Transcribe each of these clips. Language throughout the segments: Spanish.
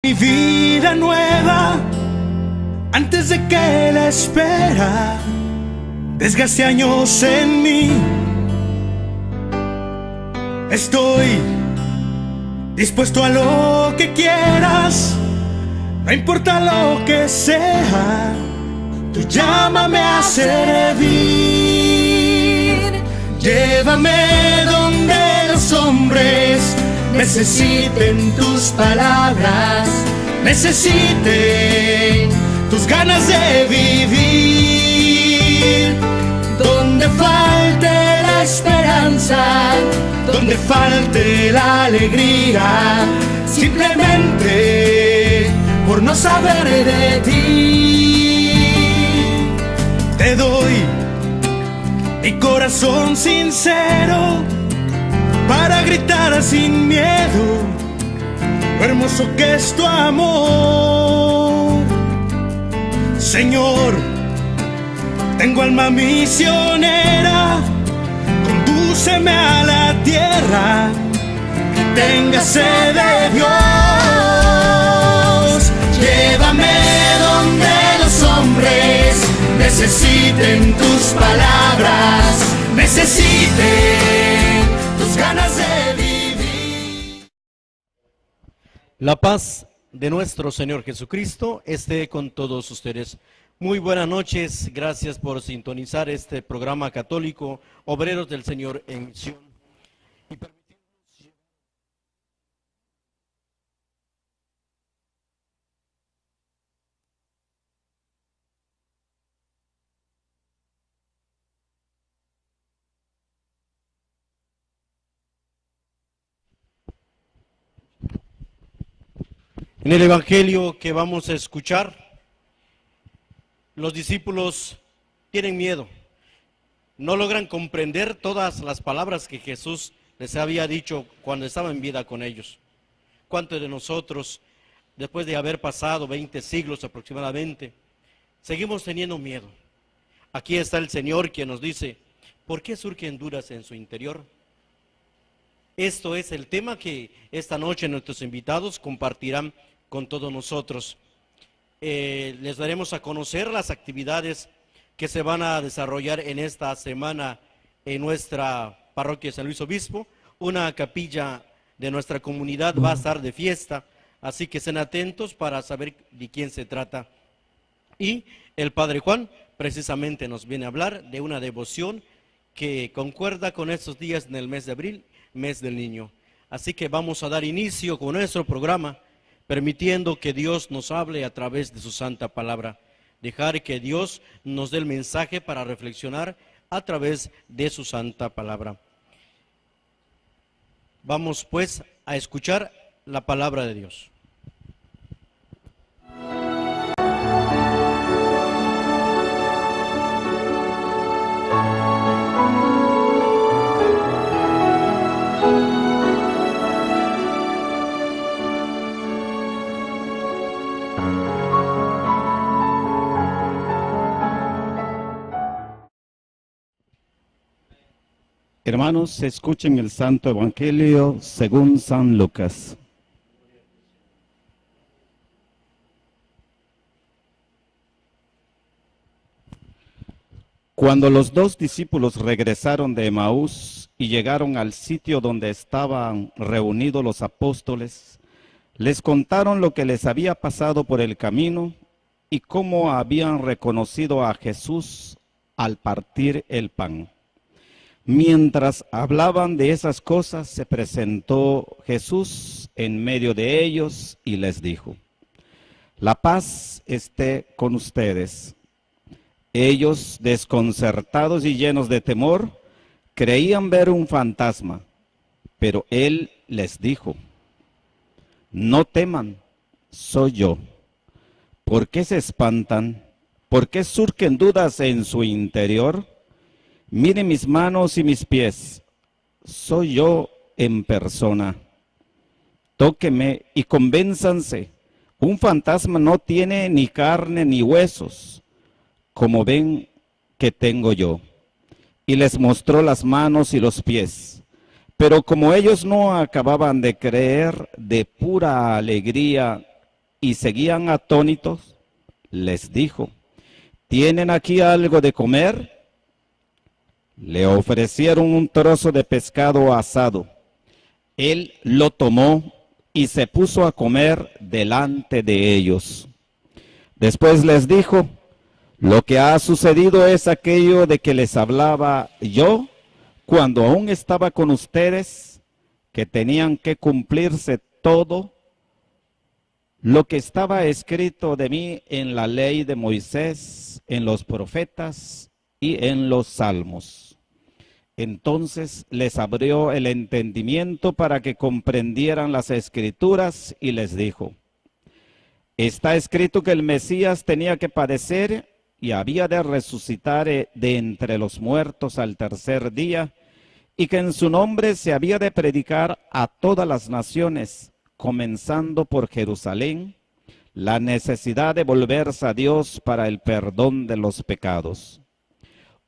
Mi vida nueva, antes de que la espera desgaste años en mí. Estoy dispuesto a lo que quieras, no importa lo que sea. Tú llámame a servir. Llévame donde los hombres necesiten tus palabras, necesiten tus ganas de vivir. Donde falte la esperanza, donde falte la alegría, simplemente por no saber de ti. Te doy mi corazón sincero para gritar sin miedo lo hermoso que es tu amor. Señor, tengo alma misionera, condúceme a la tierra que tenga sed de Dios. Llévame donde los hombres necesiten tus palabras, necesiten tus ganas de vivir. La paz de nuestro Señor Jesucristo esté con todos ustedes. Muy buenas noches, gracias por sintonizar este programa católico Obreros del Señor en Misión. En el Evangelio que vamos a escuchar, los discípulos tienen miedo, no logran comprender todas las palabras que Jesús les había dicho cuando estaba en vida con ellos. ¿Cuántos de nosotros, después de haber pasado 20 siglos aproximadamente, seguimos teniendo miedo? Aquí está el Señor quien nos dice, ¿por qué surgen dudas en su interior? Esto es el tema que esta noche nuestros invitados compartirán con todos nosotros. Les daremos a conocer las actividades que se van a desarrollar en esta semana en nuestra parroquia de San Luis Obispo. Una capilla de nuestra comunidad va a estar de fiesta, así que estén atentos para saber de quién se trata. Y el Padre Juan precisamente nos viene a hablar de una devoción que concuerda con estos días en el mes de abril, mes del niño. Así que vamos a dar inicio con nuestro programa, permitiendo que Dios nos hable a través de su santa palabra. Dejar que Dios nos dé el mensaje para reflexionar a través de su santa palabra. Vamos pues a escuchar la palabra de Dios. Hermanos, escuchen el Santo Evangelio según San Lucas. Cuando los dos discípulos regresaron de Emaús y llegaron al sitio donde estaban reunidos los apóstoles, les contaron lo que les había pasado por el camino y cómo habían reconocido a Jesús al partir el pan. Mientras hablaban de esas cosas, se presentó Jesús en medio de ellos y les dijo: la paz esté con ustedes. Ellos, desconcertados y llenos de temor, creían ver un fantasma, pero él les dijo: no teman, soy yo. ¿Por qué se espantan? ¿Por qué surgen dudas en su interior? Miren mis manos y mis pies, soy yo en persona. Tóquenme y convénzanse, un fantasma no tiene ni carne ni huesos, como ven que tengo yo. Y les mostró las manos y los pies. Pero como ellos no acababan de creer, de pura alegría y seguían atónitos, les dijo: ¿tienen aquí algo de comer? Le ofrecieron un trozo de pescado asado. Él lo tomó y se puso a comer delante de ellos. Después les dijo: lo que ha sucedido es aquello de que les hablaba yo cuando aún estaba con ustedes, que tenían que cumplirse todo lo que estaba escrito de mí en la ley de Moisés, en los profetas y en los salmos. Entonces les abrió el entendimiento para que comprendieran las escrituras y les dijo: está escrito que el Mesías tenía que padecer y había de resucitar de entre los muertos al tercer día, y que en su nombre se había de predicar a todas las naciones, comenzando por Jerusalén, la necesidad de volverse a Dios para el perdón de los pecados.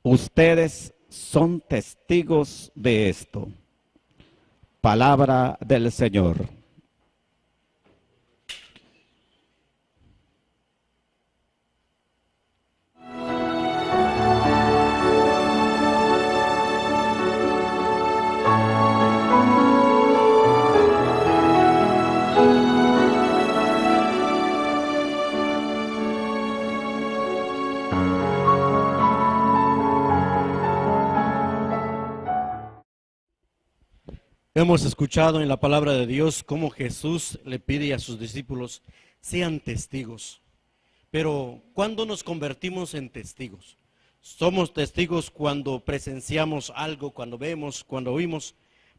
Ustedes son testigos de esto. Palabra del Señor. Hemos escuchado en la palabra de Dios cómo Jesús le pide a sus discípulos: sean testigos. Pero ¿cuándo nos convertimos en testigos? Somos testigos cuando presenciamos algo, cuando vemos, cuando oímos,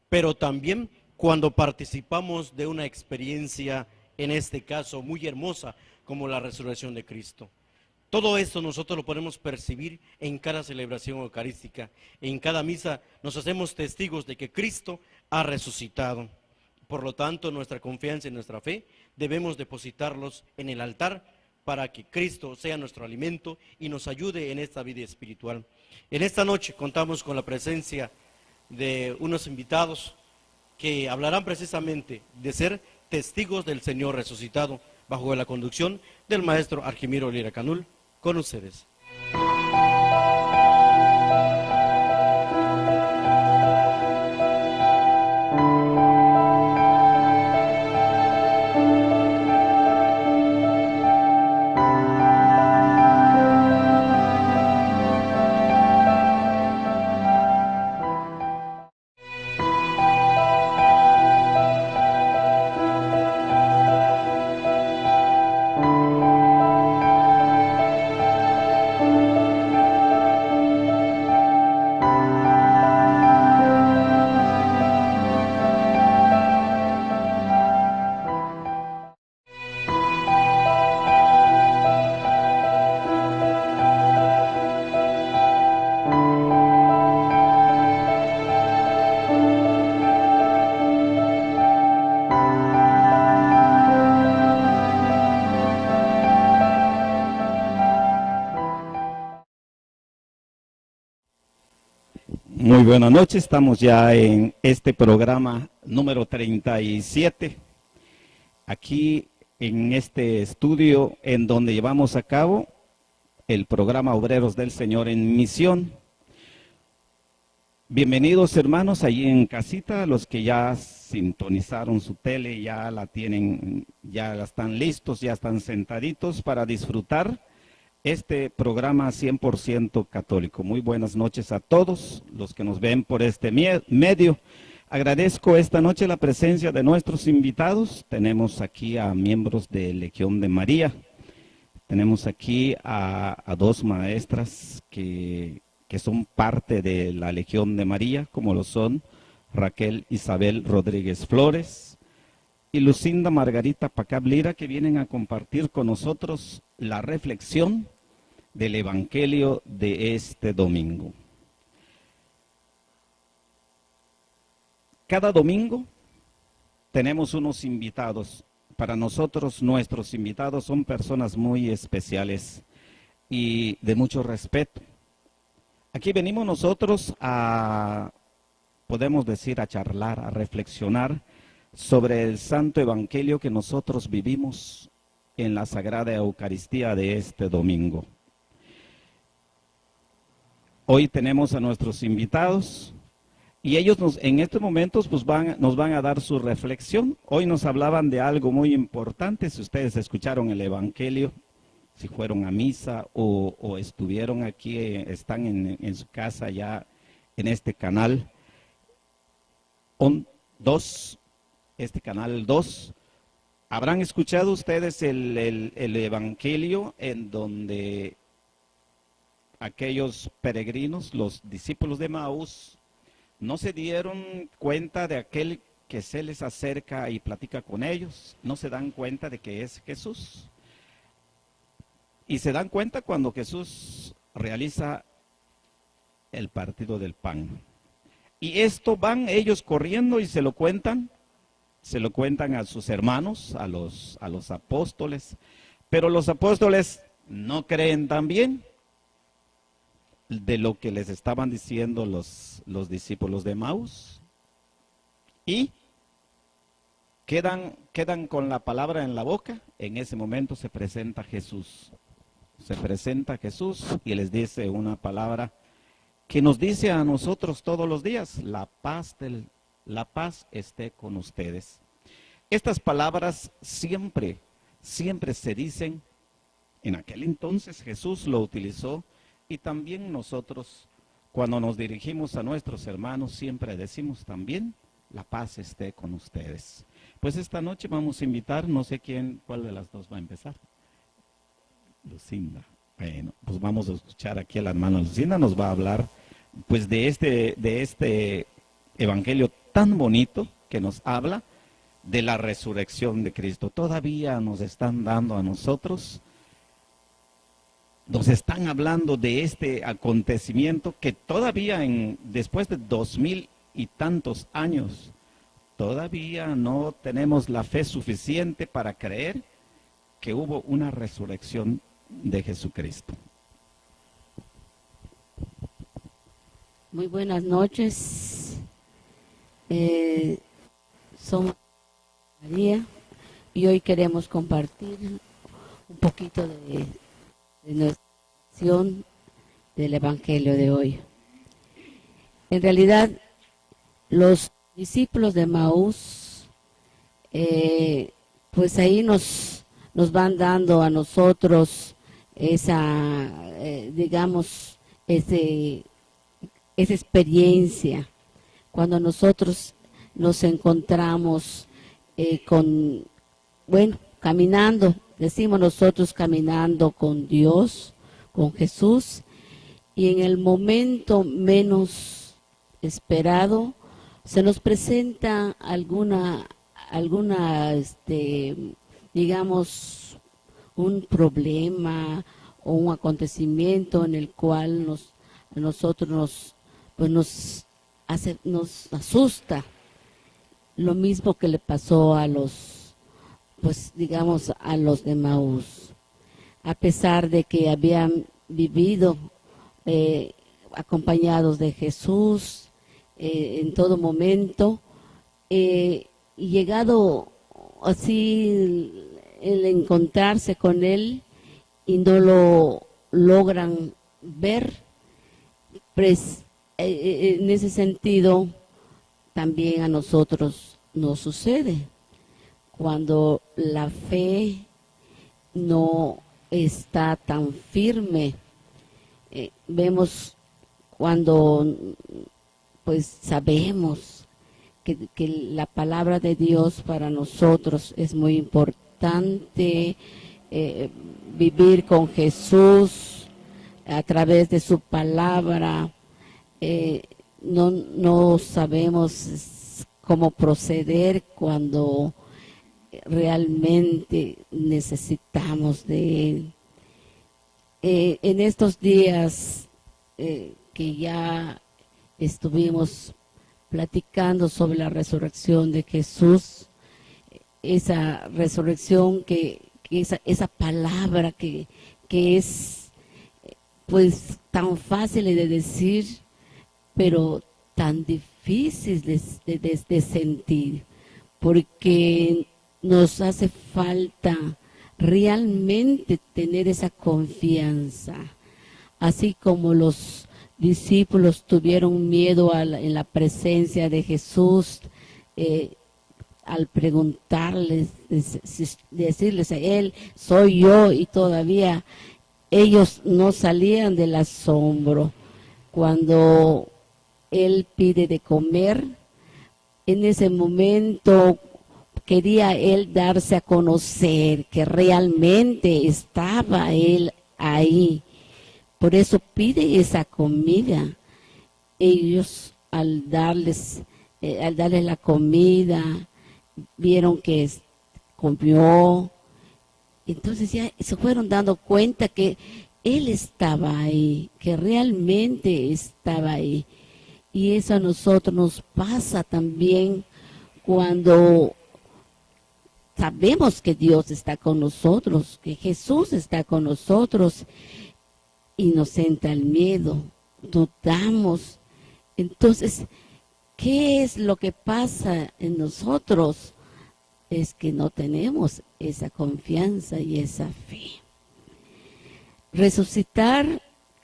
pero también cuando participamos de una experiencia, en este caso muy hermosa, como la resurrección de Cristo. Todo esto nosotros lo podemos percibir en cada celebración eucarística. En cada misa nos hacemos testigos de que Cristo ha resucitado. Por lo tanto, nuestra confianza y nuestra fe debemos depositarlos en el altar para que Cristo sea nuestro alimento y nos ayude en esta vida espiritual. En esta noche contamos con la presencia de unos invitados que hablarán precisamente de ser testigos del Señor resucitado, bajo la conducción del maestro Argimiro Lira Canul. Con ustedes. Muy buenas noches, estamos ya en este programa número 37, aquí en este estudio en donde llevamos a cabo el programa Obreros del Señor en Misión. Bienvenidos hermanos allí en casita, los que ya sintonizaron su tele, ya la tienen, ya están listos, ya están sentaditos para disfrutar este programa 100% católico. Muy buenas noches a todos los que nos ven por este medio. Agradezco esta noche la presencia de nuestros invitados. Tenemos aquí a miembros de Legión de María. Tenemos aquí a dos maestras que son parte de la Legión de María, como lo son Raquel Isabel Rodríguez Flores y Lucinda Margarita Pacab Lira, que vienen a compartir con nosotros la reflexión del Evangelio de este domingo. Cada domingo tenemos unos invitados. Para nosotros, nuestros invitados son personas muy especiales y de mucho respeto. Aquí venimos nosotros podemos decir, a charlar, a reflexionar sobre el Santo Evangelio que nosotros vivimos en la Sagrada Eucaristía de este domingo. Hoy tenemos a nuestros invitados y ellos en estos momentos pues nos van a dar su reflexión. Hoy nos hablaban de algo muy importante. Si ustedes escucharon el Evangelio, si fueron a misa o estuvieron aquí, están en su casa ya en este canal 2, este canal 2, habrán escuchado ustedes el Evangelio en donde aquellos peregrinos, los discípulos de Maús, no se dieron cuenta de aquel que se les acerca y platica con ellos, no se dan cuenta de que es Jesús. Y se dan cuenta cuando Jesús realiza el partido del pan. Y esto van ellos corriendo y se lo cuentan a sus hermanos, a los apóstoles. Pero los apóstoles no creen también de lo que les estaban diciendo los discípulos de Maús. Y quedan con la palabra en la boca. En ese momento se presenta Jesús. Se presenta Jesús y les dice una palabra que nos dice a nosotros todos los días: la paz esté con ustedes. Estas palabras siempre se dicen. En aquel entonces Jesús lo utilizó y también nosotros, cuando nos dirigimos a nuestros hermanos, siempre decimos también: la paz esté con ustedes. Pues esta noche vamos a invitar, no sé cuál de las dos va a empezar. Lucinda. Bueno, pues vamos a escuchar aquí a la hermana Lucinda, nos va a hablar pues de este evangelio tan bonito que nos habla de la resurrección de Cristo. Todavía nos están dando a nosotros, nos están hablando de este acontecimiento que todavía después de 2000 y tantos años, todavía no tenemos la fe suficiente para creer que hubo una resurrección de Jesucristo. Muy buenas noches. Somos María y hoy queremos compartir un poquito de nuestra acción del Evangelio de hoy. En realidad, los discípulos de Maús, pues ahí nos van dando a nosotros esa, digamos, esa experiencia. Cuando nosotros nos encontramos caminando, decimos nosotros, caminando con Dios, con Jesús, y en el momento menos esperado se nos presenta alguna digamos, un problema o un acontecimiento en el cual nos asusta. Lo mismo que le pasó a los de Maús. A pesar de que habían vivido acompañados de Jesús en todo momento, y llegado así el encontrarse con Él y no lo logran ver, pues en ese sentido también a nosotros nos sucede. Cuando la fe no está tan firme, vemos cuando pues sabemos que la palabra de Dios para nosotros es muy importante, vivir con Jesús a través de su palabra. No sabemos cómo proceder cuando realmente necesitamos de Él. En estos días que ya estuvimos platicando sobre la resurrección de Jesús, esa resurrección esa palabra que es pues tan fácil de decir, pero tan difícil de sentir, porque nos hace falta realmente tener esa confianza. Así como los discípulos tuvieron miedo en la presencia de Jesús, al preguntarles, decirles a él, soy yo, y todavía ellos no salían del asombro. Cuando él pide de comer, en ese momento quería él darse a conocer que realmente estaba él ahí. Por eso pide esa comida. Ellos al darles la comida, vieron que comió. Entonces ya se fueron dando cuenta que él estaba ahí, que realmente estaba ahí. Y eso a nosotros nos pasa también cuando sabemos que Dios está con nosotros, que Jesús está con nosotros, y nos entra el miedo, dudamos. Entonces, ¿qué es lo que pasa en nosotros? Es que no tenemos esa confianza y esa fe. Resucitar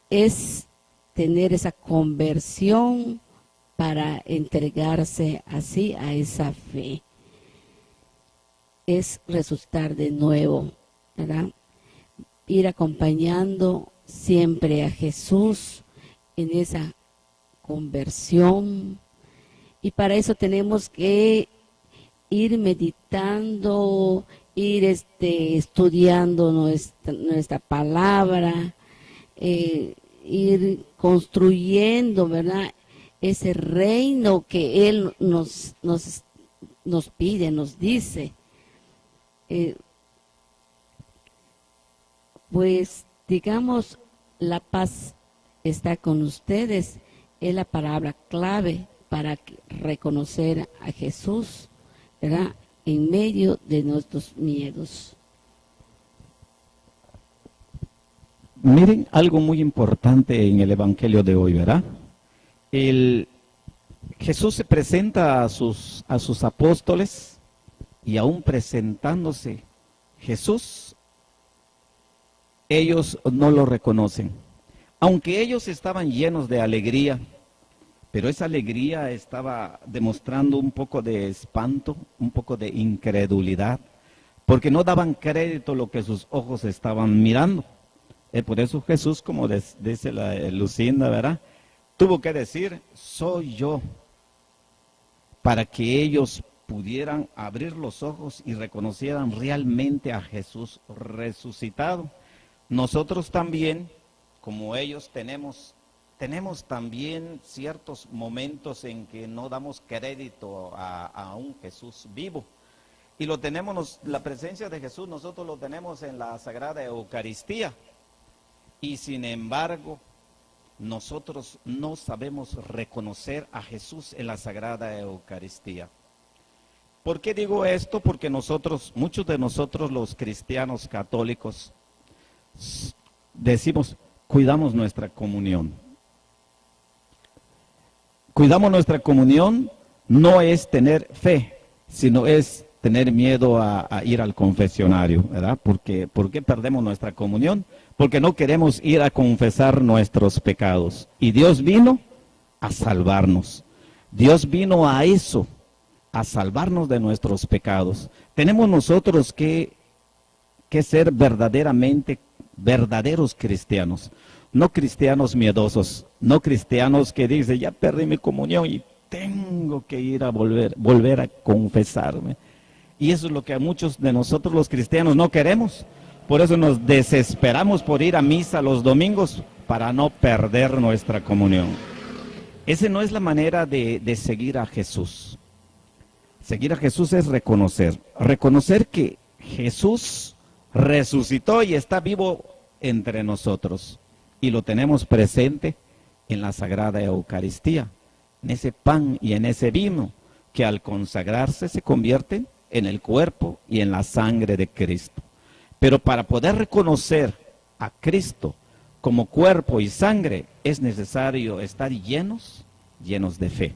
es tener esa conversión para entregarse así a esa fe. Es resucitar de nuevo, ¿verdad? Ir acompañando siempre a Jesús en esa conversión. Y para eso tenemos que ir meditando, ir estudiando nuestra palabra, ir construyendo, ¿verdad?, ese reino que Él nos pide, nos dice. Pues digamos, la paz está con ustedes, es la palabra clave para reconocer a Jesús, ¿verdad?, en medio de nuestros miedos. Miren algo muy importante en el Evangelio de hoy, ¿verdad? Jesús se presenta a sus apóstoles, y aún presentándose Jesús, ellos no lo reconocen. Aunque ellos estaban llenos de alegría, pero esa alegría estaba demostrando un poco de espanto, un poco de incredulidad, porque no daban crédito a lo que sus ojos estaban mirando. Por eso Jesús, como dice Lucinda, ¿verdad?, tuvo que decir, soy yo, para que ellos pudieran abrir los ojos y reconocieran realmente a Jesús resucitado. Nosotros también, como ellos, tenemos también ciertos momentos en que no damos crédito a un Jesús vivo. Y lo tenemos, la presencia de Jesús, nosotros lo tenemos en la Sagrada Eucaristía. Y sin embargo, nosotros no sabemos reconocer a Jesús en la Sagrada Eucaristía. ¿Por qué digo esto? Porque muchos de nosotros los cristianos católicos, decimos, cuidamos nuestra comunión. Cuidamos nuestra comunión no es tener fe, sino es tener miedo a ir al confesionario, ¿verdad? ¿Por qué perdemos nuestra comunión? Porque no queremos ir a confesar nuestros pecados. Y Dios vino a salvarnos. Dios vino a eso, a salvarnos de nuestros pecados. Tenemos nosotros que ser verdaderos cristianos. No cristianos miedosos, no cristianos que dicen, ya perdí mi comunión y tengo que ir a volver a confesarme. Y eso es lo que a muchos de nosotros los cristianos no queremos. Por eso nos desesperamos por ir a misa los domingos para no perder nuestra comunión. Esa no es la manera de seguir a Jesús. Seguir a Jesús es reconocer que Jesús resucitó y está vivo entre nosotros. Y lo tenemos presente en la Sagrada Eucaristía, en ese pan y en ese vino que al consagrarse se convierten en el cuerpo y en la sangre de Cristo. Pero para poder reconocer a Cristo como cuerpo y sangre es necesario estar llenos de fe.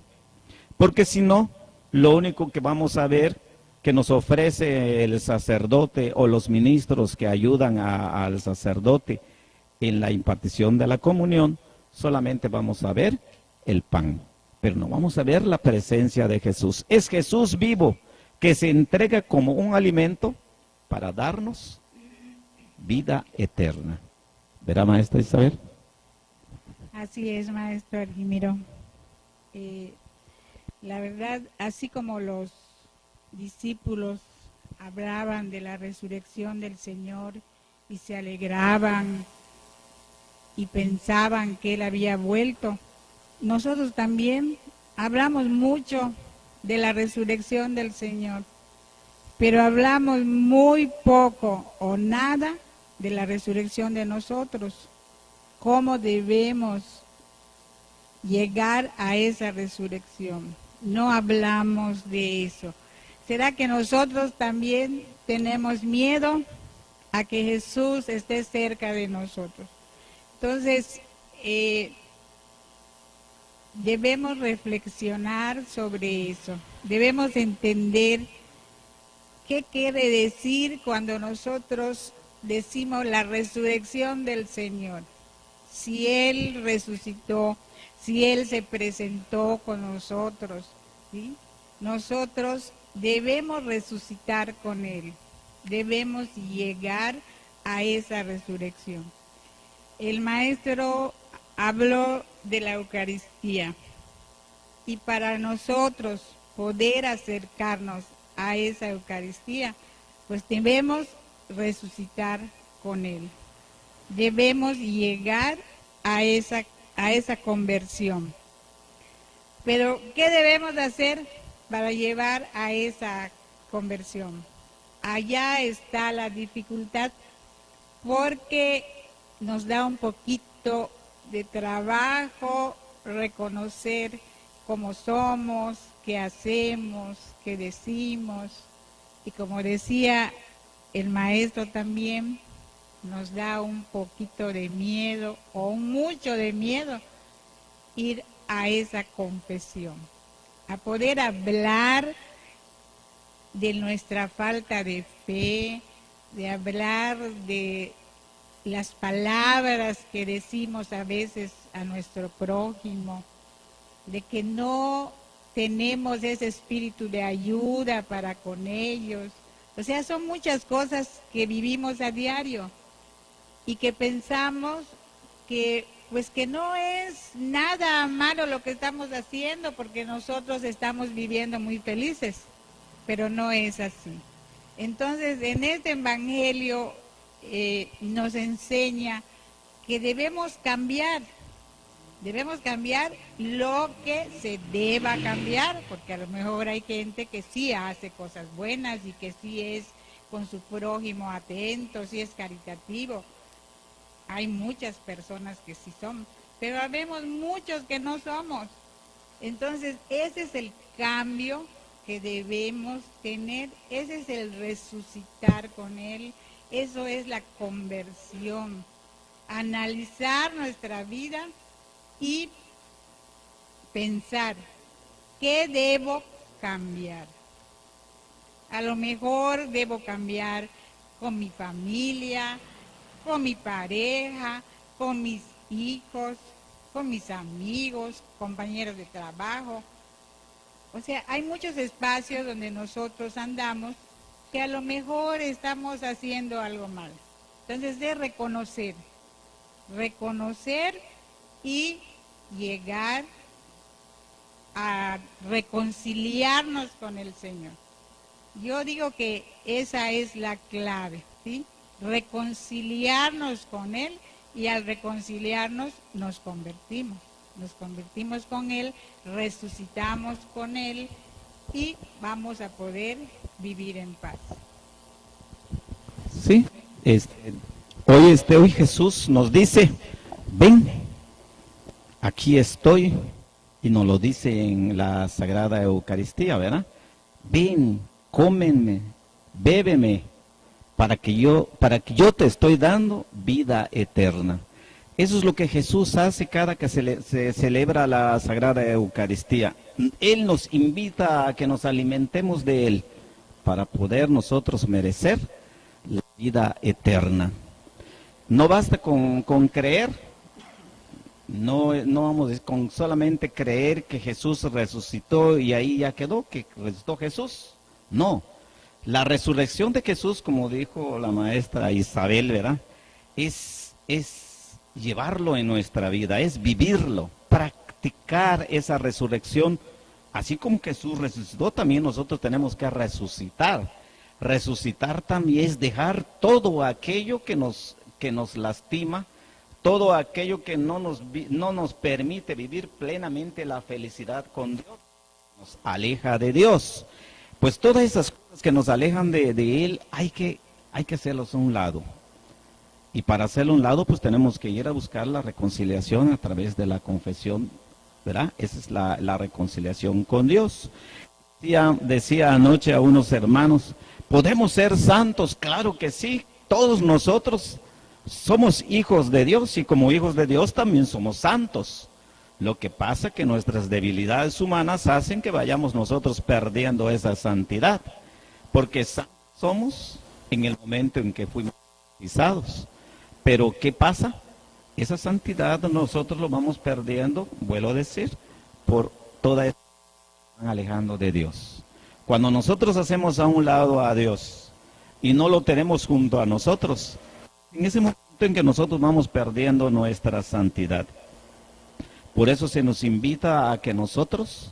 Porque si no, lo único que vamos a ver que nos ofrece el sacerdote o los ministros que ayudan al sacerdote en la impartición de la comunión, solamente vamos a ver el pan, pero no vamos a ver la presencia de Jesús. Es Jesús vivo que se entrega como un alimento para darnos vida eterna. ¿Verá, maestra Isabel? Así es, maestro Argimiro. La verdad, así como los discípulos hablaban de la resurrección del Señor y se alegraban y pensaban que Él había vuelto, nosotros también hablamos mucho de la resurrección del Señor, pero hablamos muy poco o nada de la resurrección de nosotros. ¿Cómo debemos llegar a esa resurrección? No hablamos de eso. ¿Será que nosotros también tenemos miedo a que Jesús esté cerca de nosotros? Entonces, debemos reflexionar sobre eso. Debemos entender qué quiere decir cuando nosotros decimos la resurrección del Señor. Si Él resucitó, si Él se presentó con nosotros, ¿sí? Nosotros debemos resucitar con Él, debemos llegar a esa resurrección. El maestro habló de la Eucaristía y para nosotros poder acercarnos a esa Eucaristía, pues debemos resucitar con Él. Debemos llegar a esa conversión. Pero, ¿qué debemos hacer para llevar a esa conversión? Allá está la dificultad, porque nos da un poquito de trabajo reconocer cómo somos, qué hacemos, qué decimos. Y como decía el maestro también, nos da un poquito de miedo o mucho de miedo ir a esa confesión, a poder hablar de nuestra falta de fe, de hablar de las palabras que decimos a veces a nuestro prójimo, de que no tenemos ese espíritu de ayuda para con ellos. O sea, son muchas cosas que vivimos a diario y que pensamos que pues que no es nada malo lo que estamos haciendo porque nosotros estamos viviendo muy felices, pero no es así. Entonces, en este evangelio nos enseña que debemos cambiar lo que se deba cambiar, porque a lo mejor hay gente que sí hace cosas buenas y que sí es con su prójimo atento, sí es caritativo. Hay muchas personas que sí son, pero habemos muchos que no somos. Entonces, ese es el cambio que debemos tener, ese es el resucitar con Él, eso es la conversión. Analizar nuestra vida y pensar, ¿qué debo cambiar? A lo mejor debo cambiar con mi familia, con mi pareja, con mis hijos, con mis amigos, compañeros de trabajo. O sea, hay muchos espacios donde nosotros andamos que a lo mejor estamos haciendo algo mal. Entonces, de reconocer y llegar a reconciliarnos con el Señor. Yo digo que esa es la clave, ¿sí? Reconciliarnos con Él, y al reconciliarnos nos convertimos con Él, resucitamos con Él y vamos a poder vivir en paz. Sí, hoy Jesús nos dice, ven, aquí estoy, y nos lo dice en la Sagrada Eucaristía, ¿verdad? Ven, cómenme, bébeme, para que yo te estoy dando vida eterna. Eso es lo que Jesús hace cada que se celebra la Sagrada Eucaristía. Él nos invita a que nos alimentemos de Él, para poder nosotros merecer la vida eterna. No basta con creer, no vamos con solamente creer que Jesús resucitó y ahí ya quedó, que resucitó Jesús. No, la resurrección de Jesús, como dijo la maestra Isabel, ¿verdad? Es llevarlo en nuestra vida, es vivirlo, practicar esa resurrección. Así como Jesús resucitó, también nosotros tenemos que resucitar. Resucitar también es dejar todo aquello que nos lastima, todo aquello que no nos permite vivir plenamente la felicidad con Dios, nos aleja de Dios. Pues todas esas cosas que nos alejan de Él, hay que hacerlos a un lado. Y para hacerlo a un lado, pues tenemos que ir a buscar la reconciliación a través de la confesión, ¿verdad? Esa es la reconciliación con Dios. Decía anoche a unos hermanos, ¿podemos ser santos? Claro que sí, todos nosotros somos hijos de Dios y como hijos de Dios también somos santos. Lo que pasa es que nuestras debilidades humanas hacen que vayamos nosotros perdiendo esa santidad, porque somos en el momento en que fuimos bautizados. Pero ¿qué pasa? Esa santidad nosotros lo vamos perdiendo, vuelvo a decir, por toda esa alejando de Dios. Cuando nosotros hacemos a un lado a Dios y no lo tenemos junto a nosotros, en ese momento en que nosotros vamos perdiendo nuestra santidad. Por eso se nos invita a que nosotros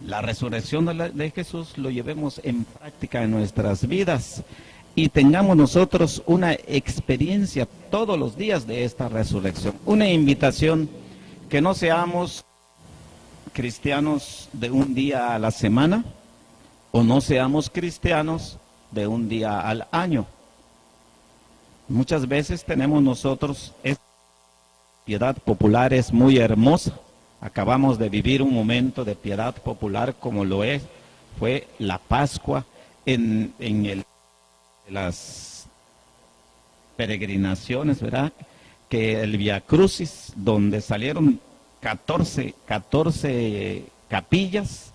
la resurrección de Jesús lo llevemos en práctica en nuestras vidas y tengamos nosotros una experiencia todos los días de esta resurrección. Una invitación que no seamos cristianos de un día a la semana o no seamos cristianos de un día al año. Muchas veces tenemos nosotros esta piedad popular, es muy hermosa. Acabamos de vivir un momento de piedad popular como fue la Pascua en las peregrinaciones, ¿verdad? Que el Via Crucis, donde salieron 14 capillas,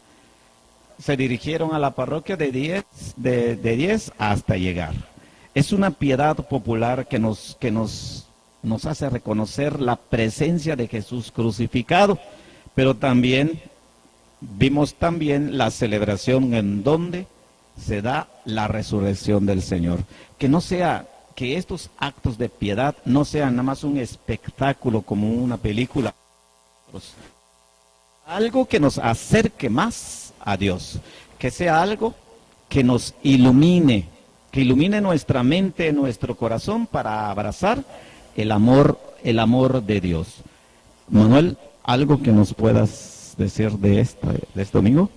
se dirigieron a la parroquia de 10 hasta llegar. Es una piedad popular que nos hace reconocer la presencia de Jesús crucificado, pero también vimos también la celebración en donde se da la resurrección del Señor. Que estos actos de piedad no sean nada más un espectáculo como una película, algo que nos acerque más a Dios, que sea algo que nos ilumine, que ilumine nuestra mente, nuestro corazón para abrazar el amor de Dios. Manuel, ¿algo que nos puedas decir de este domingo?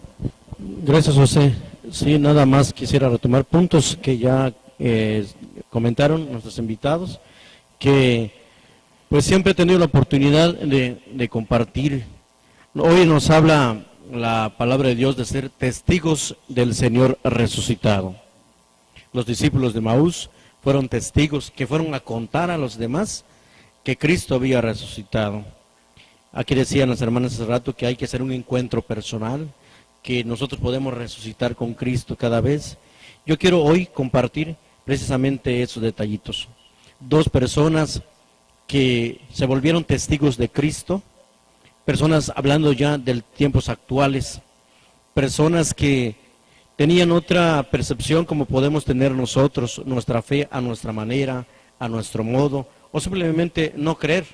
Gracias, José. Sí, nada más quisiera retomar puntos que ya comentaron nuestros invitados, que pues siempre he tenido la oportunidad de compartir. Hoy nos habla la palabra de Dios de ser testigos del Señor resucitado. Los discípulos de Maús fueron testigos que fueron a contar a los demás que Cristo había resucitado. Aquí decían las hermanas hace rato que hay que hacer un encuentro personal, que nosotros podemos resucitar con Cristo cada vez. Yo quiero hoy compartir precisamente esos detallitos. 2 personas que se volvieron testigos de Cristo, personas hablando ya de tiempos actuales, personas que tenían otra percepción como podemos tener nosotros, nuestra fe a nuestra manera, a nuestro modo, o simplemente no creer.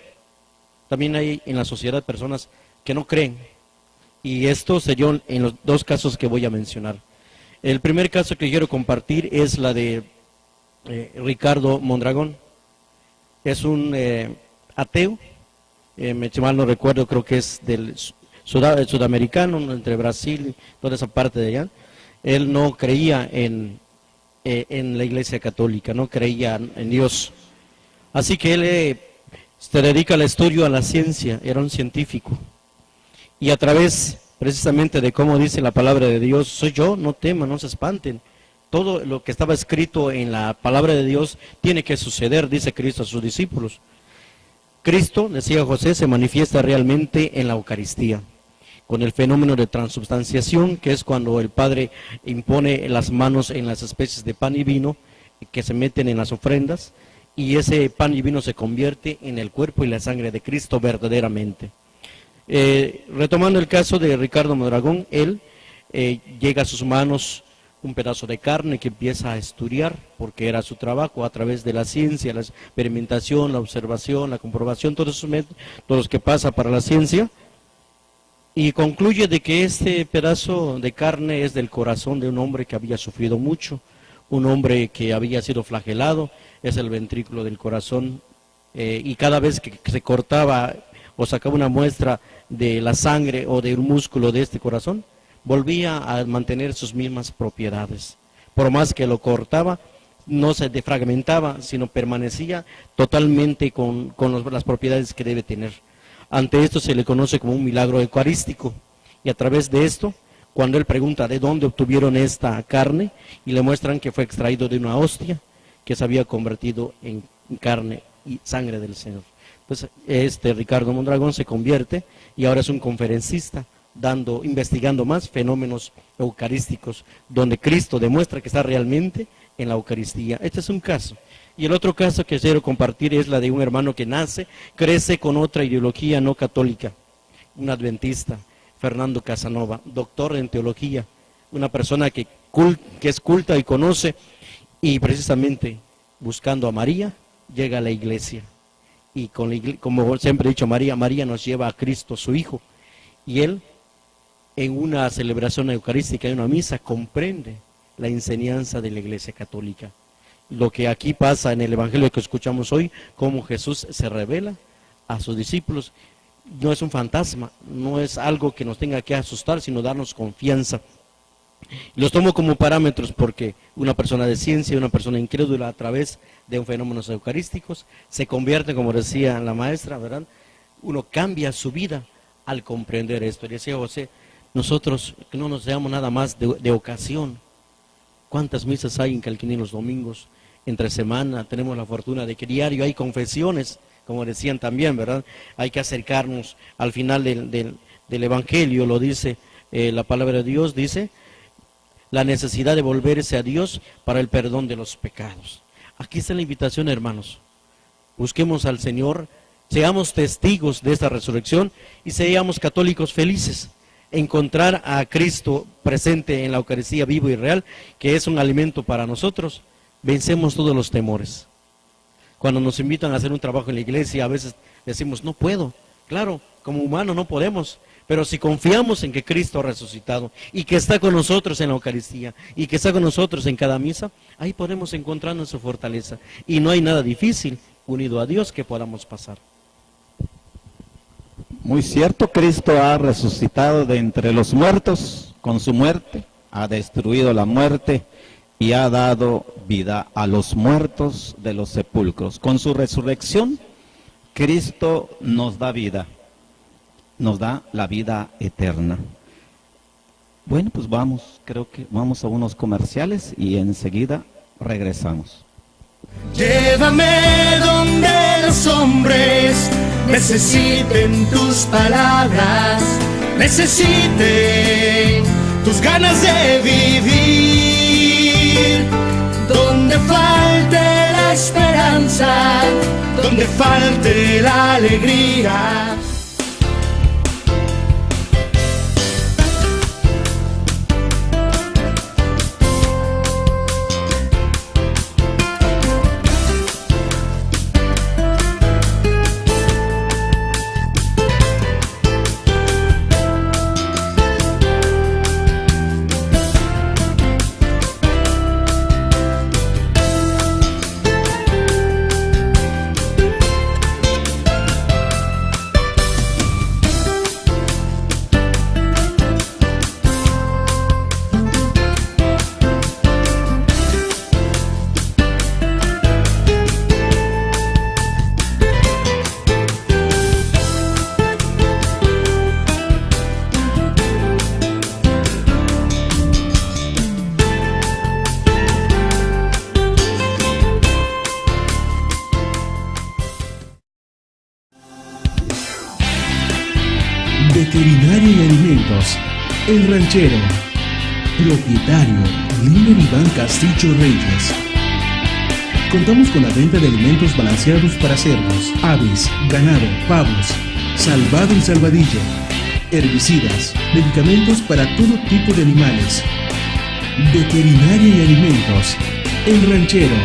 También hay en la sociedad personas que no creen. Y esto se dio en los 2 casos que voy a mencionar. El primer caso que quiero compartir es la de Ricardo Mondragón. Es un ateo, si mal no recuerdo, creo que es del sudamericano, entre Brasil y toda esa parte de allá. Él no creía en la Iglesia Católica, no creía en Dios. Así que él se dedica al estudio, a la ciencia, era un científico. Y a través precisamente de cómo dice la palabra de Dios, soy yo, no teman, no se espanten. Todo lo que estaba escrito en la palabra de Dios tiene que suceder, dice Cristo a sus discípulos. Cristo, decía José, se manifiesta realmente en la Eucaristía. con el fenómeno de transubstanciación, que es cuando el Padre impone las manos en las especies de pan y vino que se meten en las ofrendas, y ese pan y vino se convierte en el cuerpo y la sangre de Cristo verdaderamente. Retomando el caso de Ricardo Mondragón, él llega a sus manos un pedazo de carne que empieza a estudiar, porque era su trabajo a través de la ciencia, la experimentación, la observación, la comprobación, todos esos métodos, todos los que pasa para la ciencia, y concluye de que este pedazo de carne es del corazón de un hombre que había sufrido mucho, un hombre que había sido flagelado, es el ventrículo del corazón, y cada vez que se cortaba o sacaba una muestra de la sangre o del músculo de este corazón, volvía a mantener sus mismas propiedades. Por más que lo cortaba, no se defragmentaba, sino permanecía totalmente con las propiedades que debe tener. Ante esto se le conoce como un milagro eucarístico, y a través de esto, cuando él pregunta de dónde obtuvieron esta carne, y le muestran que fue extraído de una hostia que se había convertido en carne y sangre del Señor. Pues Ricardo Mondragón se convierte y ahora es un conferencista, investigando más fenómenos eucarísticos, donde Cristo demuestra que está realmente en la Eucaristía. Este es un caso. Y el otro caso que quiero compartir es la de un hermano que crece con otra ideología no católica, un adventista, Fernando Casanova, doctor en teología, una persona que es culta y conoce, y precisamente buscando a María, llega a la iglesia. Y como siempre he dicho, María nos lleva a Cristo, su Hijo, y él, en una celebración eucarística, en una misa, comprende la enseñanza de la Iglesia Católica. Lo que aquí pasa en el Evangelio que escuchamos hoy, cómo Jesús se revela a sus discípulos, no es un fantasma, no es algo que nos tenga que asustar, sino darnos confianza. Los tomo como parámetros porque una persona de ciencia, una persona incrédula a través de fenómenos eucarísticos, se convierte, como decía la maestra, ¿verdad? Uno cambia su vida al comprender esto. Y decía José, nosotros que no nos seamos nada más de ocasión. ¿Cuántas misas hay en Calquiní los domingos? Entre semana tenemos la fortuna de que diario hay confesiones, como decían también, ¿verdad? Hay que acercarnos al final del Evangelio, lo dice la palabra de Dios, dice la necesidad de volverse a Dios para el perdón de los pecados. Aquí está la invitación, hermanos. Busquemos al Señor, seamos testigos de esta resurrección y seamos católicos felices. Encontrar a Cristo presente en la Eucaristía vivo y real, que es un alimento para nosotros, vencemos todos los temores. Cuando nos invitan a hacer un trabajo en la iglesia, a veces decimos, no puedo. Claro, como humanos no podemos, pero si confiamos en que Cristo ha resucitado y que está con nosotros en la Eucaristía y que está con nosotros en cada misa, ahí podemos encontrar nuestra fortaleza. Y no hay nada difícil unido a Dios que podamos pasar. Muy cierto, Cristo ha resucitado de entre los muertos, con su muerte, ha destruido la muerte y ha dado vida a los muertos de los sepulcros. Con su resurrección, Cristo nos da vida, nos da la vida eterna. Bueno, pues creo que vamos a unos comerciales y enseguida regresamos. Llévame donde los hombres necesiten tus palabras, necesiten tus ganas de vivir, donde falte la esperanza, donde falte la alegría. Alimentos, El Ranchero. Propietario, Liner Iván Castillo Reyes. Contamos con la venta de alimentos balanceados para cerdos, aves, ganado, pavos, salvado y salvadillo, herbicidas, medicamentos para todo tipo de animales, veterinaria y alimentos, El Ranchero.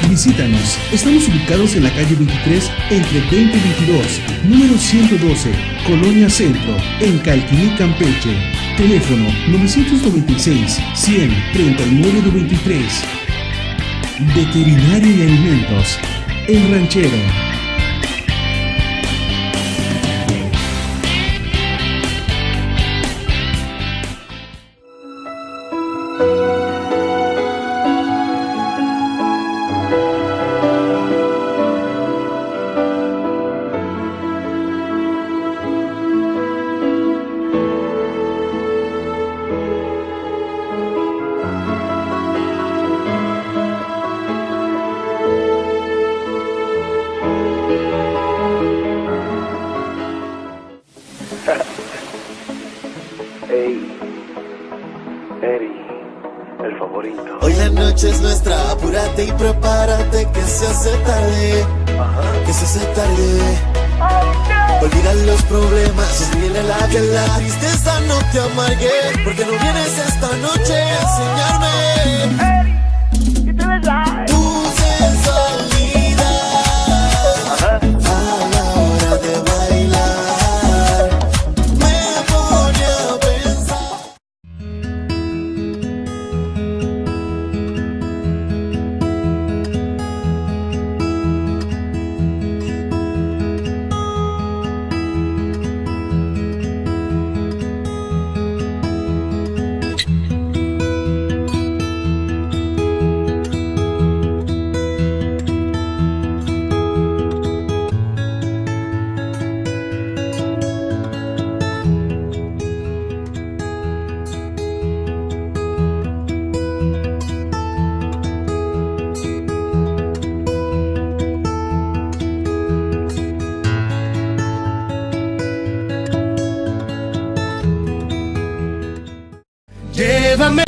Visítanos, estamos ubicados en la calle 23, entre 20 y 22, número 112, Colonia Centro, en Calquiní, Campeche. Teléfono 926-100-3993. Veterinaria y alimentos, El Ranchero. Ey, Eri, el favorito. Hoy la noche es nuestra, apúrate y prepárate que se hace tarde, que se hace tarde. Olvida los problemas, sonríele la que la tristeza no te amargue, porque no vienes esta noche a enseñarme tu sensualidad a la hora de bailar. Me pone a pensar. Llévame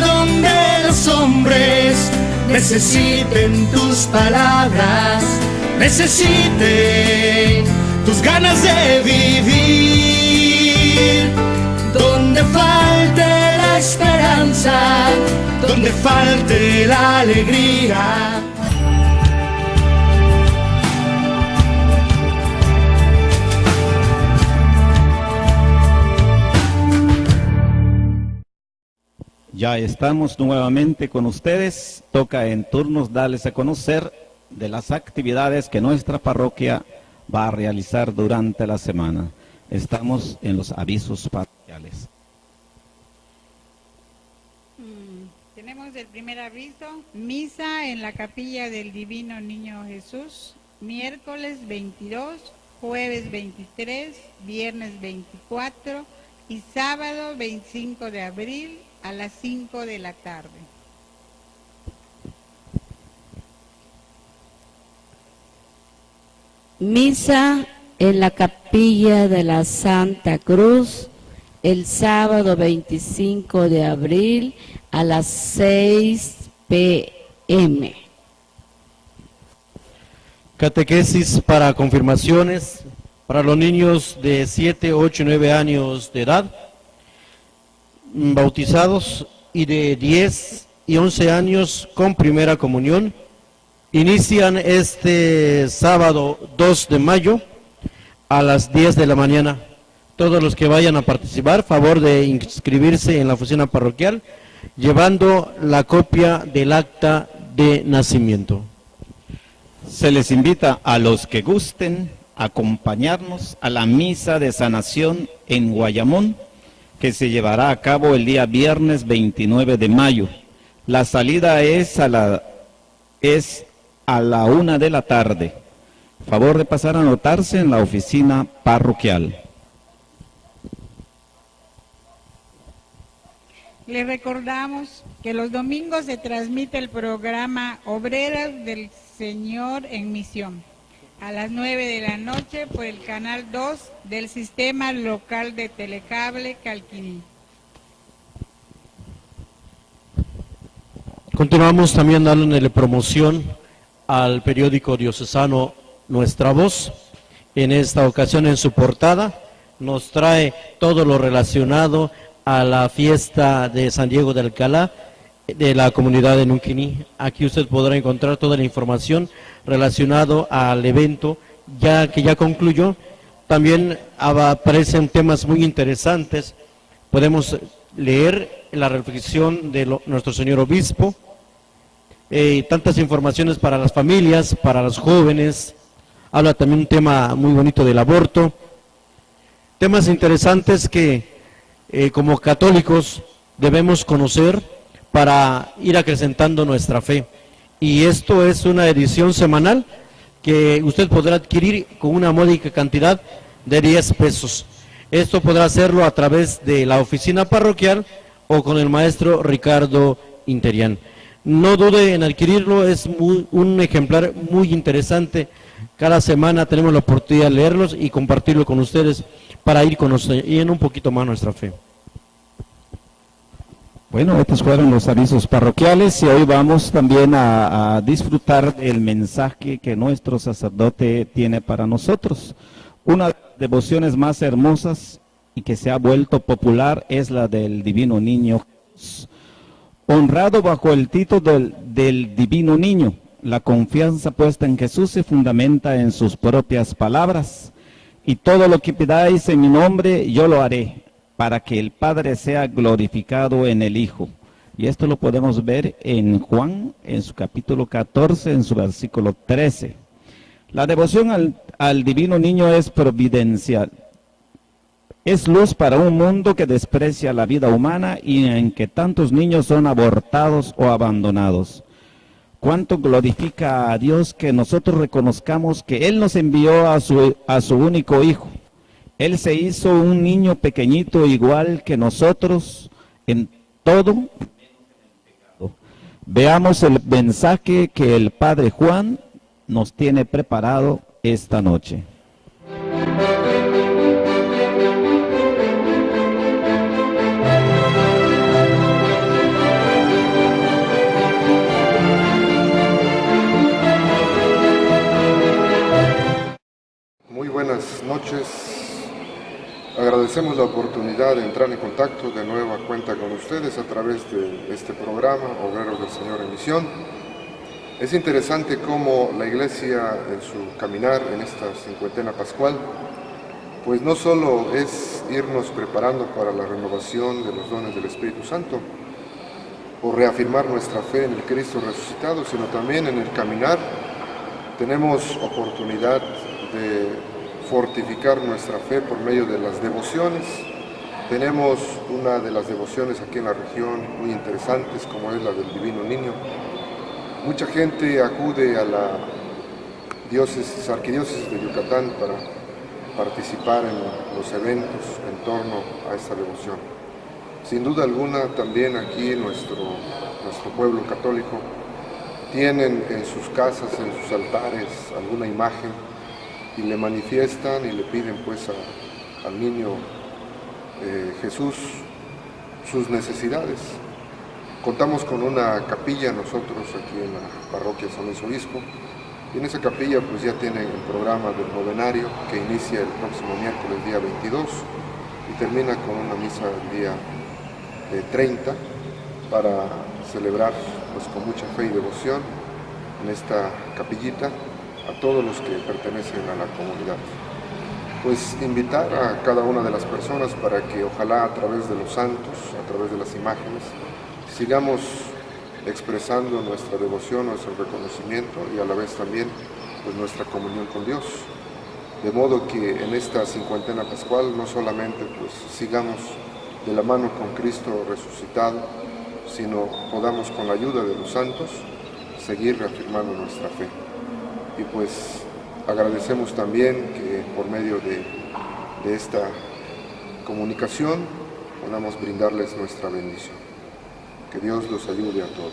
donde los hombres necesiten tus palabras, necesiten tus ganas de vivir. Donde falte la esperanza, donde falte la alegría. Ya estamos nuevamente con ustedes. Toca en turnos darles a conocer de las actividades que nuestra parroquia va a realizar durante la semana. Estamos en los avisos parroquiales. Tenemos el primer aviso: misa en la capilla del Divino Niño Jesús, miércoles 22, jueves 23, viernes 24 y sábado 25 de abril a las 5 de la tarde. Misa en la capilla de la Santa Cruz el sábado 25 de abril a las 6 p.m. Catequesis para confirmaciones para los niños de 7, 8 y 9 años de edad, bautizados, y de 10 y 11 años con primera comunión. Inician este sábado 2 de mayo a las 10 de la mañana. Todos los que vayan a participar, favor de inscribirse en la oficina parroquial, llevando la copia del acta de nacimiento. Se les invita a los que gusten acompañarnos a la misa de sanación en Guayamón, que se llevará a cabo el día viernes 29 de mayo. La salida es a la 1 de la tarde. Favor de pasar a anotarse en la oficina parroquial. Les recordamos que los domingos se transmite el programa Obreras del Señor en Misión a las 9 de la noche por el canal 2 del Sistema Local de Telecable Calquiní. Continuamos también dándole promoción al periódico diocesano Nuestra Voz. En esta ocasión, en su portada, nos trae todo lo relacionado a la fiesta de San Diego de Alcalá de la comunidad de Nunquiní. Aquí usted podrá encontrar toda la información relacionada al evento que ya concluyó. También aparecen temas muy interesantes. Podemos leer la reflexión de nuestro señor obispo, tantas informaciones para las familias, para los jóvenes. Habla también un tema muy bonito del aborto. Temas interesantes que como católicos debemos conocer para ir acrecentando nuestra fe. Y esto es una edición semanal que usted podrá adquirir con una módica cantidad de 10 pesos. Esto podrá hacerlo a través de la oficina parroquial o con el maestro Ricardo Interián. No dude en adquirirlo, es un ejemplar muy interesante. Cada semana tenemos la oportunidad de leerlos y compartirlo con ustedes para ir conociendo un poquito más nuestra fe. Bueno, estos fueron los avisos parroquiales y hoy vamos también a disfrutar del mensaje que nuestro sacerdote tiene para nosotros. Una de las devociones más hermosas y que se ha vuelto popular es la del Divino Niño Jesús. Honrado bajo el título del Divino Niño, la confianza puesta en Jesús se fundamenta en sus propias palabras. Y todo lo que pidáis en mi nombre, yo lo haré, para que el Padre sea glorificado en el Hijo. Y esto lo podemos ver en Juan, en su capítulo 14, en su versículo 13. La devoción al Divino Niño es providencial. Es luz para un mundo que desprecia la vida humana y en que tantos niños son abortados o abandonados. Cuánto glorifica a Dios que nosotros reconozcamos que Él nos envió a su único Hijo. Él se hizo un niño pequeñito igual que nosotros en todo. Veamos el mensaje que el Padre Juan nos tiene preparado esta noche. Muy buenas noches. Agradecemos la oportunidad de entrar en contacto de nueva cuenta con ustedes a través de este programa, Obreros del Señor en Misión. Es interesante cómo la Iglesia en su caminar en esta cincuentena pascual, pues no solo es irnos preparando para la renovación de los dones del Espíritu Santo, o reafirmar nuestra fe en el Cristo resucitado, sino también en el caminar tenemos oportunidad de fortificar nuestra fe por medio de las devociones. Tenemos una de las devociones aquí en la región muy interesantes, como es la del Divino Niño. Mucha gente acude a la arquidiócesis de Yucatán para participar en los eventos en torno a esta devoción. Sin duda alguna, también aquí nuestro pueblo católico tienen en sus casas, en sus altares, alguna imagen y le manifiestan y le piden pues al niño Jesús sus necesidades. Contamos con una capilla nosotros aquí en la parroquia San Luis Obispo, y en esa capilla pues ya tienen el programa del novenario que inicia el próximo miércoles día 22 y termina con una misa el día 30 para celebrar pues con mucha fe y devoción en esta capillita a todos los que pertenecen a la comunidad. Pues invitar a cada una de las personas para que ojalá a través de los santos, a través de las imágenes, sigamos expresando nuestra devoción, nuestro reconocimiento y a la vez también pues nuestra comunión con Dios. De modo que en esta cincuentena pascual no solamente pues sigamos de la mano con Cristo resucitado, sino podamos con la ayuda de los santos seguir reafirmando nuestra fe. Y pues agradecemos también que por medio de esta comunicación podamos brindarles nuestra bendición. Que Dios los ayude a todos.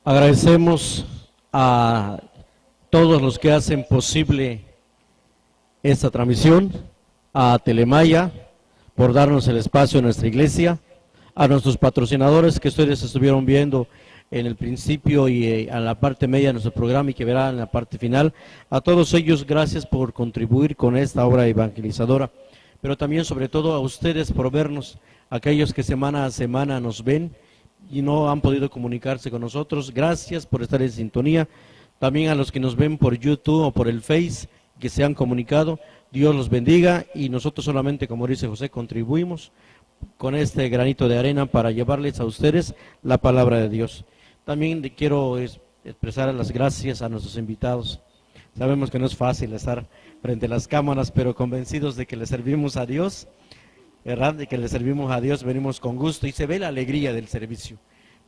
Agradecemos a todos los que hacen posible esta transmisión, a Telemaya por darnos el espacio en nuestra iglesia, a nuestros patrocinadores que ustedes estuvieron viendo en el principio y a la parte media de nuestro programa y que verán en la parte final. A todos ellos, gracias por contribuir con esta obra evangelizadora, pero también sobre todo a ustedes por vernos, aquellos que semana a semana nos ven y no han podido comunicarse con nosotros. Gracias por estar en sintonía. También a los que nos ven por YouTube o por el Face, que se han comunicado, Dios los bendiga, y nosotros solamente, como dice José, contribuimos con este granito de arena para llevarles a ustedes la palabra de Dios. También quiero expresar las gracias a nuestros invitados. Sabemos que no es fácil estar frente a las cámaras, pero convencidos de que le servimos a Dios, ¿verdad? De que le servimos a Dios, venimos con gusto y se ve la alegría del servicio.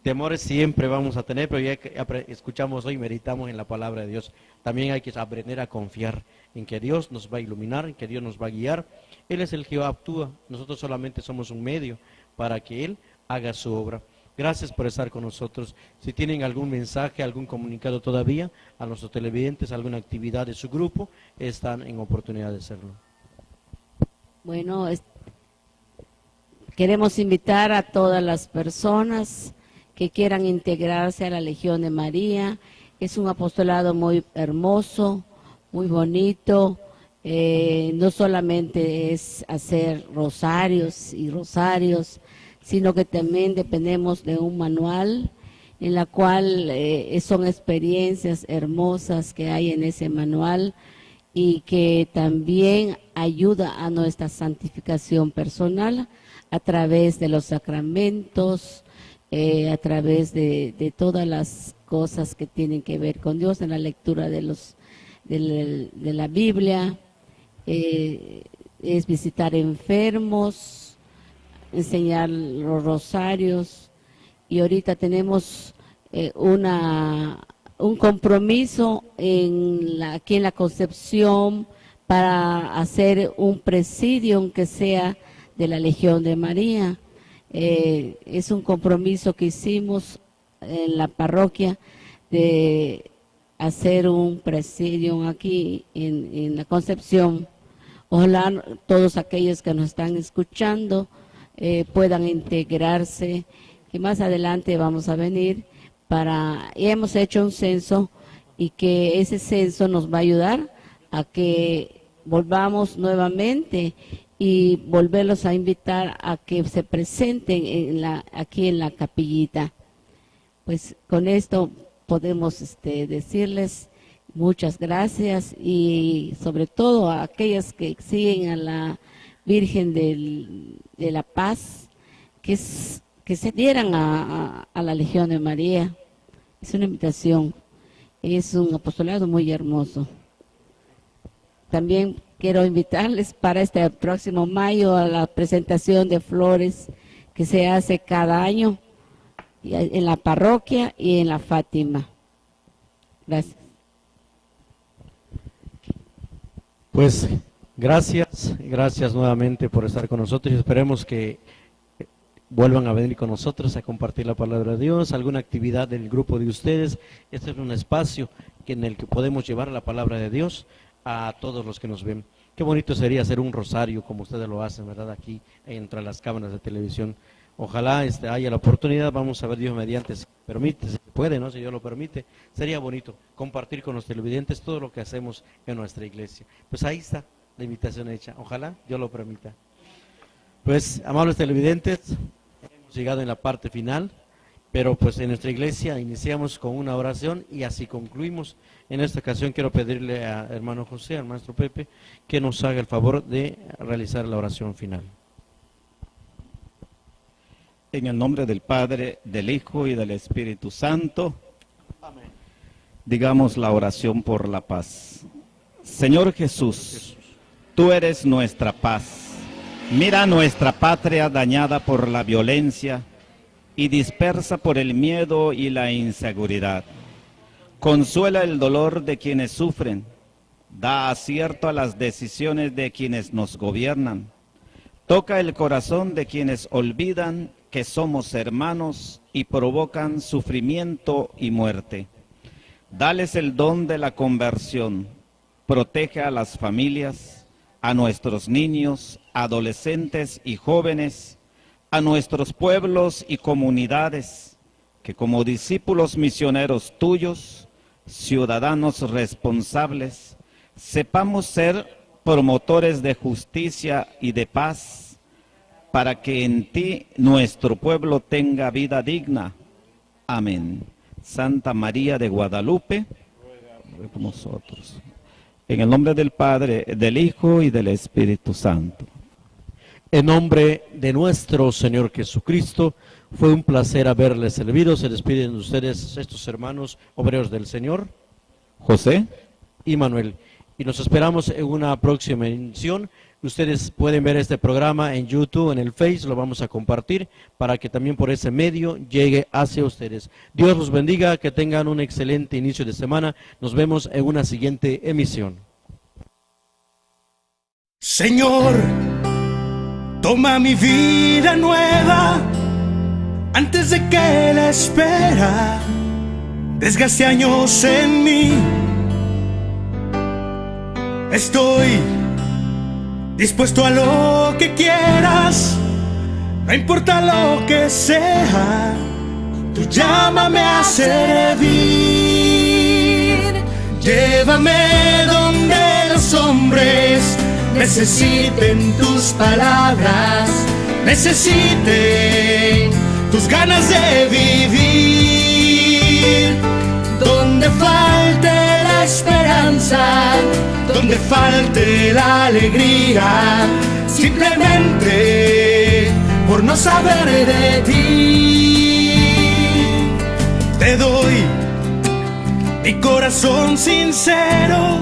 Temores siempre vamos a tener, pero ya que escuchamos hoy, meditamos en la palabra de Dios. También hay que aprender a confiar en que Dios nos va a iluminar, en que Dios nos va a guiar. Él es el que actúa, nosotros solamente somos un medio para que Él haga su obra. Gracias por estar con nosotros. Si tienen algún mensaje, algún comunicado todavía, a nuestros televidentes, alguna actividad de su grupo, están en oportunidad de hacerlo. Bueno, queremos invitar a todas las personas que quieran integrarse a la Legión de María. Es un apostolado muy hermoso, muy bonito. No solamente es hacer rosarios y rosarios, sino que también dependemos de un manual en la cual son experiencias hermosas que hay en ese manual y que también ayuda a nuestra santificación personal a través de los sacramentos, a través de todas las cosas que tienen que ver con Dios, en la lectura de la Biblia, es visitar enfermos, enseñar los rosarios, y ahorita tenemos un compromiso aquí en la Concepción para hacer un presidio, aunque sea de la Legión de María. Es un compromiso que hicimos en la parroquia de hacer un presidio aquí en la Concepción. Ojalá todos aquellos que nos están escuchando puedan integrarse, que más adelante vamos a venir y hemos hecho un censo, y que ese censo nos va a ayudar a que volvamos nuevamente y volverlos a invitar a que se presenten aquí en la capillita. Pues con esto podemos decirles muchas gracias, y sobre todo a aquellas que siguen a la Virgen de la Paz, que se dieran a la Legión de María. Es una invitación, es un apostolado muy hermoso. También quiero invitarles para este próximo mayo a la presentación de flores que se hace cada año en la parroquia y en la Fátima. Gracias. Pues gracias nuevamente por estar con nosotros, y esperemos que vuelvan a venir con nosotros a compartir la palabra de Dios, alguna actividad del grupo de ustedes. Este es un espacio en el que podemos llevar la palabra de Dios a todos los que nos ven. Qué bonito sería hacer un rosario como ustedes lo hacen, ¿verdad? Aquí entre las cámaras de televisión. Ojalá haya la oportunidad, vamos a ver Dios mediante, si permite, si puede, ¿no? Si Dios lo permite, sería bonito compartir con los televidentes todo lo que hacemos en nuestra iglesia. Pues ahí está la invitación hecha, ojalá Dios lo permita. Pues, amables televidentes, hemos llegado en la parte final, pero pues en nuestra iglesia iniciamos con una oración y así concluimos. En esta ocasión quiero pedirle a hermano José, al maestro Pepe, que nos haga el favor de realizar la oración final. En el nombre del Padre, del Hijo y del Espíritu Santo, amén. Digamos la oración por la paz. Señor Jesús, tú eres nuestra paz. Mira nuestra patria dañada por la violencia y dispersa por el miedo y la inseguridad. Consuela el dolor de quienes sufren, da acierto a las decisiones de quienes nos gobiernan, toca el corazón de quienes olvidan que somos hermanos y provocan sufrimiento y muerte. Dales el don de la conversión, protege a las familias, a nuestros niños, adolescentes y jóvenes, a nuestros pueblos y comunidades, que como discípulos misioneros tuyos, ciudadanos responsables, sepamos ser promotores de justicia y de paz, para que en ti nuestro pueblo tenga vida digna. Amén. Santa María de Guadalupe, ruega por nosotros. En el nombre del Padre, del Hijo y del Espíritu Santo. En nombre de nuestro Señor Jesucristo, fue un placer haberles servido. Se despiden de ustedes estos hermanos obreros del Señor, José y Manuel. Y nos esperamos en una próxima emisión. Ustedes pueden ver este programa en YouTube, en el Face, lo vamos a compartir para que también por ese medio llegue hacia ustedes. Dios los bendiga, que tengan un excelente inicio de semana. Nos vemos en una siguiente emisión. Señor, toma mi vida nueva antes de que la espera desgaste años en mí. Estoy dispuesto a lo que quieras, no importa lo que sea, tú llámame a servir. Llévame donde los hombres necesiten tus palabras, necesiten tus ganas de vivir. Donde falte la esperanza, donde falte la alegría, simplemente por no saber de ti. Te doy mi corazón sincero,